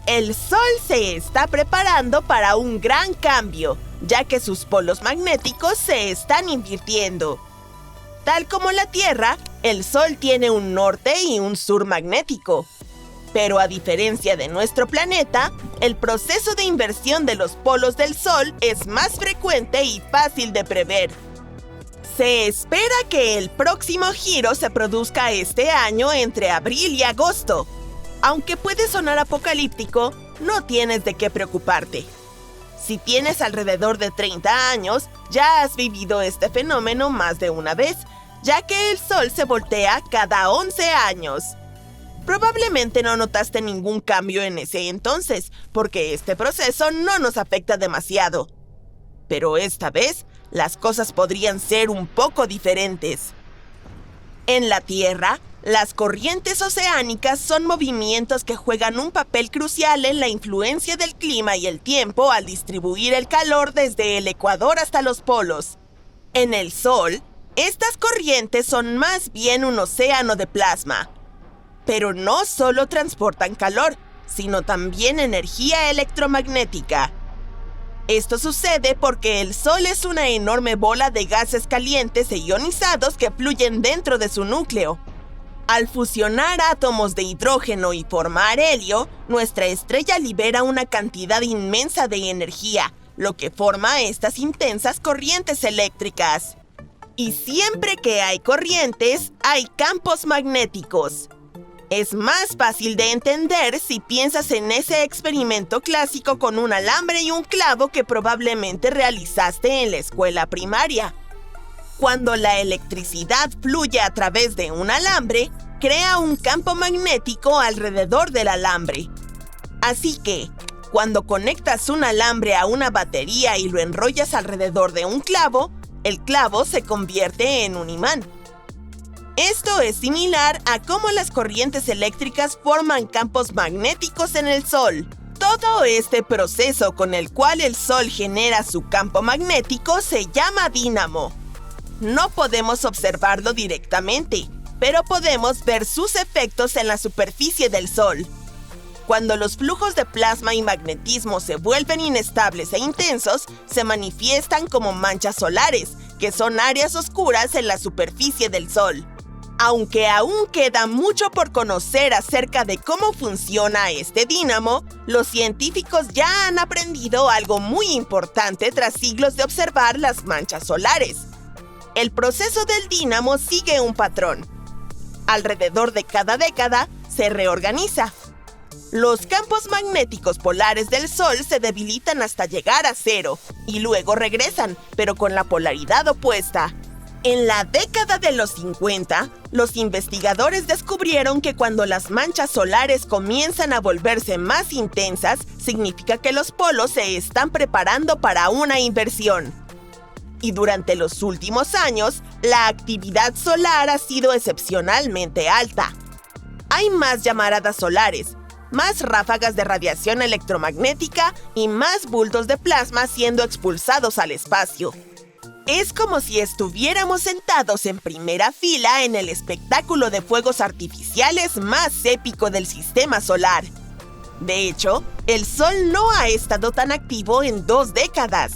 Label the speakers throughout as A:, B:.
A: El Sol se está preparando para un gran cambio, ya que sus polos magnéticos se están invirtiendo. Tal como la Tierra, el Sol tiene un norte y un sur magnético. Pero a diferencia de nuestro planeta, el proceso de inversión de los polos del Sol es más frecuente y fácil de prever. Se espera que el próximo giro se produzca este año entre abril y agosto. Aunque puede sonar apocalíptico, no tienes de qué preocuparte. Si tienes alrededor de 30 años, ya has vivido este fenómeno más de una vez, ya que el Sol se voltea cada 11 años. Probablemente no notaste ningún cambio en ese entonces, porque este proceso no nos afecta demasiado. Pero esta vez, las cosas podrían ser un poco diferentes. En la Tierra, las corrientes oceánicas son movimientos que juegan un papel crucial en la influencia del clima y el tiempo al distribuir el calor desde el ecuador hasta los polos. En el Sol, estas corrientes son más bien un océano de plasma. Pero no solo transportan calor, sino también energía electromagnética. Esto sucede porque el Sol es una enorme bola de gases calientes e ionizados que fluyen dentro de su núcleo. Al fusionar átomos de hidrógeno y formar helio, nuestra estrella libera una cantidad inmensa de energía, lo que forma estas intensas corrientes eléctricas. Y siempre que hay corrientes, hay campos magnéticos. Es más fácil de entender si piensas en ese experimento clásico con un alambre y un clavo que probablemente realizaste en la escuela primaria. Cuando la electricidad fluye a través de un alambre, crea un campo magnético alrededor del alambre. Así que, cuando conectas un alambre a una batería y lo enrollas alrededor de un clavo, el clavo se convierte en un imán. Esto es similar a cómo las corrientes eléctricas forman campos magnéticos en el Sol. Todo este proceso con el cual el Sol genera su campo magnético se llama dínamo. No podemos observarlo directamente, pero podemos ver sus efectos en la superficie del Sol. Cuando los flujos de plasma y magnetismo se vuelven inestables e intensos, se manifiestan como manchas solares, que son áreas oscuras en la superficie del Sol. Aunque aún queda mucho por conocer acerca de cómo funciona este dínamo, los científicos ya han aprendido algo muy importante tras siglos de observar las manchas solares. El proceso del dínamo sigue un patrón. Alrededor de cada década, se reorganiza. Los campos magnéticos polares del Sol se debilitan hasta llegar a cero, y luego regresan, pero con la polaridad opuesta. En la década de los 50, los investigadores descubrieron que cuando las manchas solares comienzan a volverse más intensas, significa que los polos se están preparando para una inversión. Y durante los últimos años, la actividad solar ha sido excepcionalmente alta. Hay más llamaradas solares, más ráfagas de radiación electromagnética y más bultos de plasma siendo expulsados al espacio. Es como si estuviéramos sentados en primera fila en el espectáculo de fuegos artificiales más épico del sistema solar. De hecho, el Sol no ha estado tan activo en 2 décadas.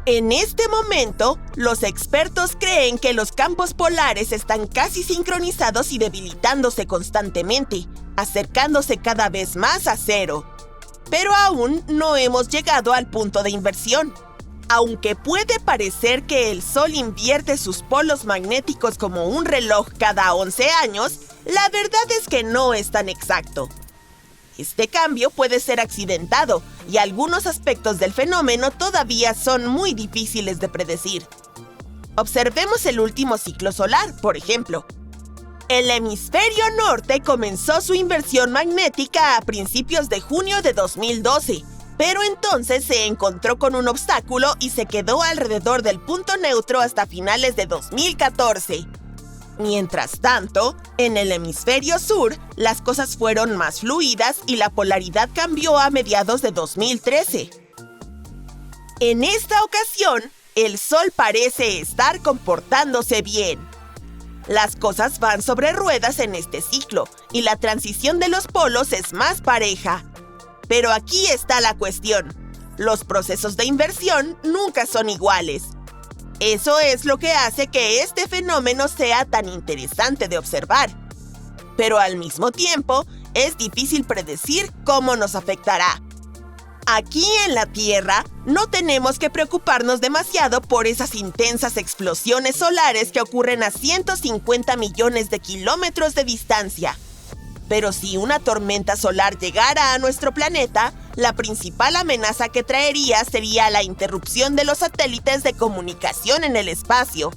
A: En este momento, los expertos creen que los campos polares están casi sincronizados y debilitándose constantemente, acercándose cada vez más a cero. Pero aún no hemos llegado al punto de inversión. Aunque puede parecer que el Sol invierte sus polos magnéticos como un reloj cada 11 años, la verdad es que no es tan exacto. Este cambio puede ser accidentado y algunos aspectos del fenómeno todavía son muy difíciles de predecir. Observemos el último ciclo solar, por ejemplo. El hemisferio norte comenzó su inversión magnética a principios de junio de 2012, pero entonces se encontró con un obstáculo y se quedó alrededor del punto neutro hasta finales de 2014. Mientras tanto, en el hemisferio sur, las cosas fueron más fluidas y la polaridad cambió a mediados de 2013. En esta ocasión, el Sol parece estar comportándose bien. Las cosas van sobre ruedas en este ciclo y la transición de los polos es más pareja. Pero aquí está la cuestión. Los procesos de inversión nunca son iguales. Eso es lo que hace que este fenómeno sea tan interesante de observar. Pero al mismo tiempo, es difícil predecir cómo nos afectará. Aquí en la Tierra, no tenemos que preocuparnos demasiado por esas intensas explosiones solares que ocurren a 150 millones de kilómetros de distancia. Pero si una tormenta solar llegara a nuestro planeta, la principal amenaza que traería sería la interrupción de los satélites de comunicación en el espacio.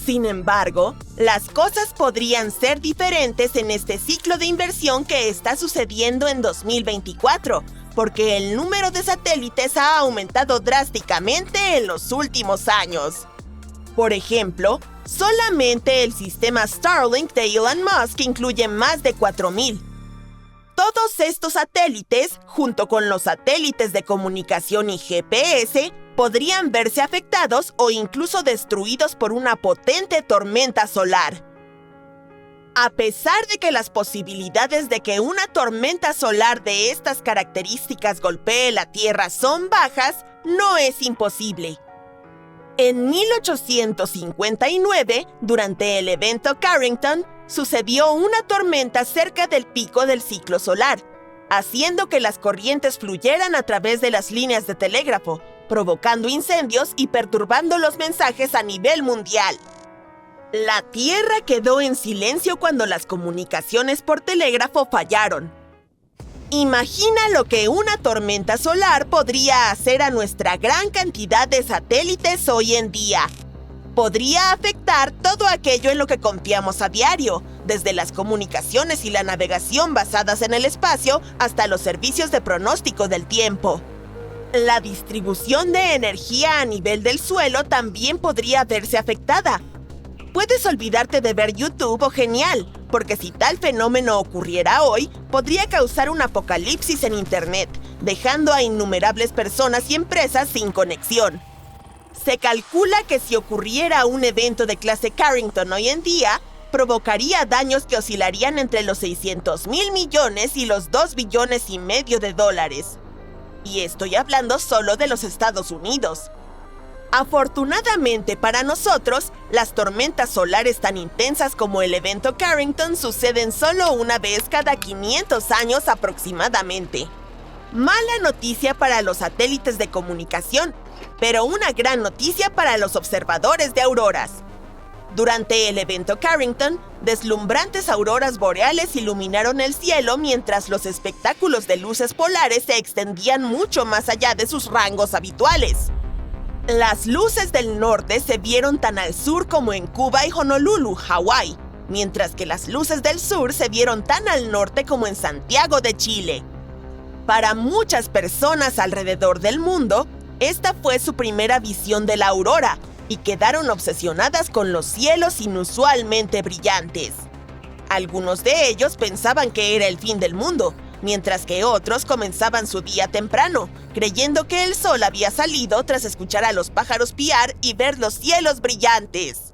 A: Sin embargo, las cosas podrían ser diferentes en este ciclo de inversión que está sucediendo en 2024, porque el número de satélites ha aumentado drásticamente en los últimos años. Por ejemplo, solamente el sistema Starlink de Elon Musk incluye más de 4,000. Todos estos satélites, junto con los satélites de comunicación y GPS, podrían verse afectados o incluso destruidos por una potente tormenta solar. A pesar de que las posibilidades de que una tormenta solar de estas características golpee la Tierra son bajas, no es imposible. En 1859, durante el evento Carrington, sucedió una tormenta cerca del pico del ciclo solar, haciendo que las corrientes fluyeran a través de las líneas de telégrafo, provocando incendios y perturbando los mensajes a nivel mundial. La Tierra quedó en silencio cuando las comunicaciones por telégrafo fallaron. Imagina lo que una tormenta solar podría hacer a nuestra gran cantidad de satélites hoy en día. Podría afectar todo aquello en lo que confiamos a diario, desde las comunicaciones y la navegación basadas en el espacio hasta los servicios de pronóstico del tiempo. La distribución de energía a nivel del suelo también podría verse afectada. Puedes olvidarte de ver YouTube o Genial, porque si tal fenómeno ocurriera hoy, podría causar un apocalipsis en Internet, dejando a innumerables personas y empresas sin conexión. Se calcula que si ocurriera un evento de clase Carrington hoy en día, provocaría daños que oscilarían entre los 600,000 millones y los 2,5 billones de dólares. Y estoy hablando solo de los Estados Unidos. Afortunadamente para nosotros, las tormentas solares tan intensas como el evento Carrington suceden solo una vez cada 500 años aproximadamente. Mala noticia para los satélites de comunicación, pero una gran noticia para los observadores de auroras. Durante el evento Carrington, deslumbrantes auroras boreales iluminaron el cielo mientras los espectáculos de luces polares se extendían mucho más allá de sus rangos habituales. Las luces del norte se vieron tan al sur como en Cuba y Honolulu, Hawái, mientras que las luces del sur se vieron tan al norte como en Santiago de Chile. Para muchas personas alrededor del mundo, esta fue su primera visión de la aurora y quedaron obsesionadas con los cielos inusualmente brillantes. Algunos de ellos pensaban que era el fin del mundo, mientras que otros comenzaban su día temprano, creyendo que el sol había salido tras escuchar a los pájaros piar y ver los cielos brillantes.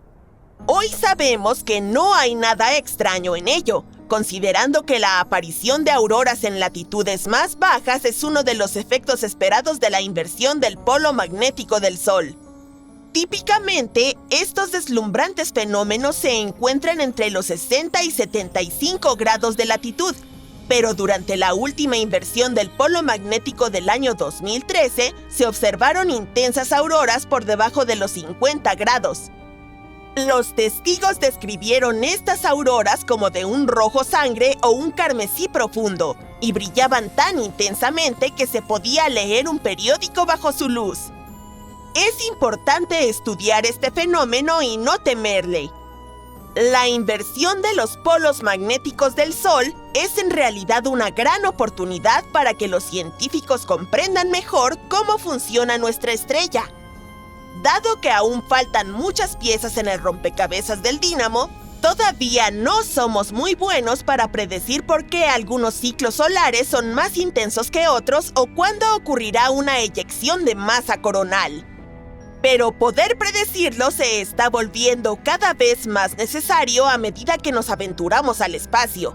A: Hoy sabemos que no hay nada extraño en ello, considerando que la aparición de auroras en latitudes más bajas es uno de los efectos esperados de la inversión del polo magnético del Sol. Típicamente, estos deslumbrantes fenómenos se encuentran entre los 60 y 75 grados de latitud, pero durante la última inversión del polo magnético del año 2013, se observaron intensas auroras por debajo de los 50 grados. Los testigos describieron estas auroras como de un rojo sangre o un carmesí profundo, y brillaban tan intensamente que se podía leer un periódico bajo su luz. Es importante estudiar este fenómeno y no temerle. La inversión de los polos magnéticos del Sol es en realidad una gran oportunidad para que los científicos comprendan mejor cómo funciona nuestra estrella. Dado que aún faltan muchas piezas en el rompecabezas del dínamo, todavía no somos muy buenos para predecir por qué algunos ciclos solares son más intensos que otros o cuándo ocurrirá una eyección de masa coronal. Pero poder predecirlo se está volviendo cada vez más necesario a medida que nos aventuramos al espacio.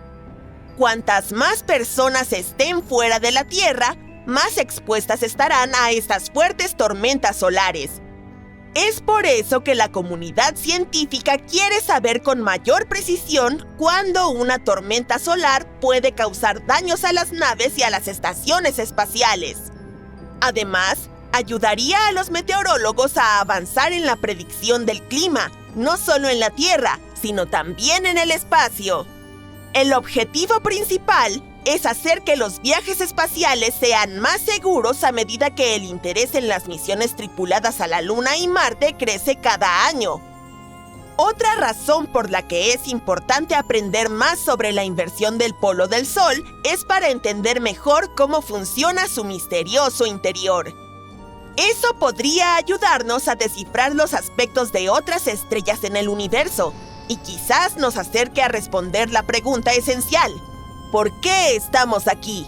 A: Cuantas más personas estén fuera de la Tierra, más expuestas estarán a estas fuertes tormentas solares. Es por eso que la comunidad científica quiere saber con mayor precisión cuándo una tormenta solar puede causar daños a las naves y a las estaciones espaciales. Además, ayudaría a los meteorólogos a avanzar en la predicción del clima, no solo en la Tierra, sino también en el espacio. El objetivo principal es hacer que los viajes espaciales sean más seguros a medida que el interés en las misiones tripuladas a la Luna y Marte crece cada año. Otra razón por la que es importante aprender más sobre la inversión del polo del Sol es para entender mejor cómo funciona su misterioso interior. Eso podría ayudarnos a descifrar los aspectos de otras estrellas en el universo y quizás nos acerque a responder la pregunta esencial: ¿por qué estamos aquí?